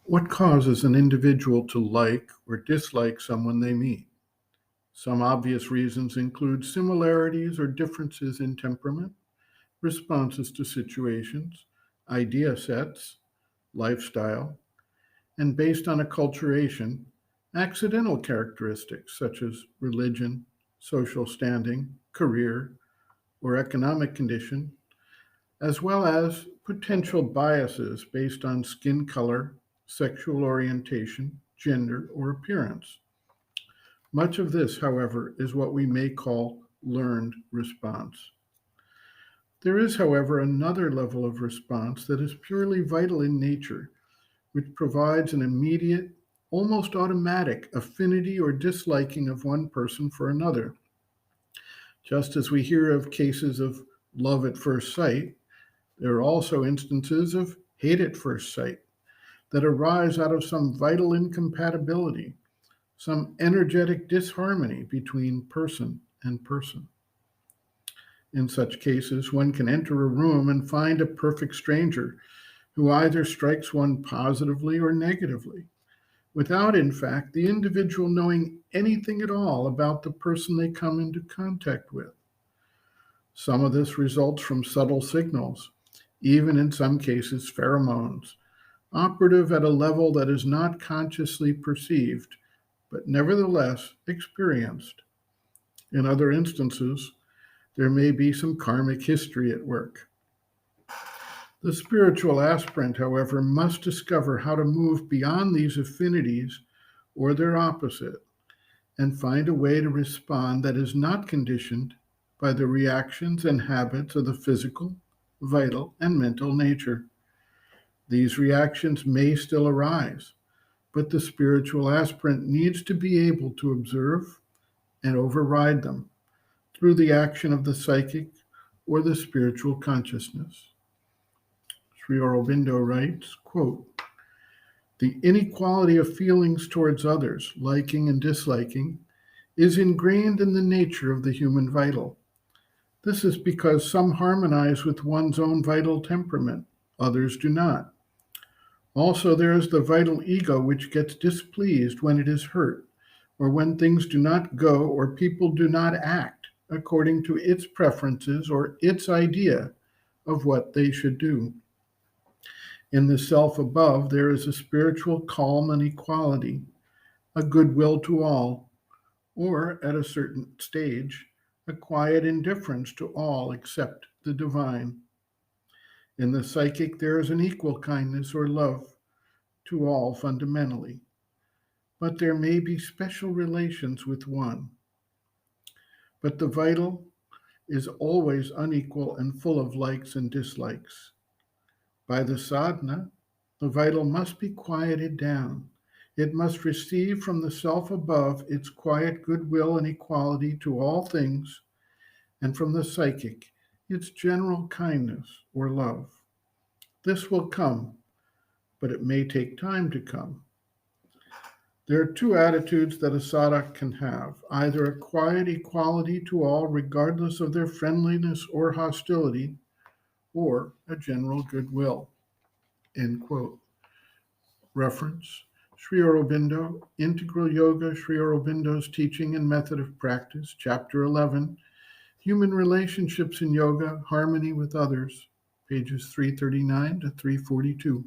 What causes an individual to like or dislike someone they meet? Some obvious reasons include similarities or differences in temperament, responses to situations, idea sets, lifestyle, and based on acculturation, accidental characteristics such as religion, social standing, career, or economic condition, as well as potential biases based on skin color, sexual orientation, gender, or appearance. Much of this, however, is what we may call learned response. There is, however, another level of response that is purely vital in nature, which provides an immediate, almost automatic affinity or disliking of one person for another. Just as we hear of cases of love at first sight, there are also instances of hate at first sight that arise out of some vital incompatibility, some energetic disharmony between person and person. In such cases, one can enter a room and find a perfect stranger who either strikes one positively or negatively, without, in fact, the individual knowing anything at all about the person they come into contact with. Some of this results from subtle signals, even in some cases, pheromones, operative at a level that is not consciously perceived, but nevertheless experienced. In other instances, there may be some karmic history at work. The spiritual aspirant, however, must discover how to move beyond these affinities or their opposite and find a way to respond that is not conditioned by the reactions and habits of the physical, vital, and mental nature. These reactions may still arise, but the spiritual aspirant needs to be able to observe and override them through the action of the psychic or the spiritual consciousness. Sri Aurobindo writes, quote, "The inequality of feelings towards others, liking and disliking, is ingrained in the nature of the human vital. This is because some harmonize with one's own vital temperament, others do not. Also, there is the vital ego which gets displeased when it is hurt, or when things do not go or people do not act according to its preferences or its idea of what they should do. In the self above, there is a spiritual calm and equality, a goodwill to all, or at a certain stage, a quiet indifference to all except the divine. In the psychic, there is an equal kindness or love to all fundamentally, but there may be special relations with one. But the vital is always unequal and full of likes and dislikes. By the sadhana, the vital must be quieted down. It must receive from the self above its quiet goodwill and equality to all things, and from the psychic its general kindness or love. This will come, but it may take time to come. There are two attitudes that a sadhak can have, either a quiet equality to all regardless of their friendliness or hostility, or a general goodwill. End quote. Reference Sri Aurobindo, Integral Yoga, Sri Aurobindo's Teaching and Method of Practice, Chapter 11, Human Relationships in Yoga, Harmony with Others, pages 339 to 342.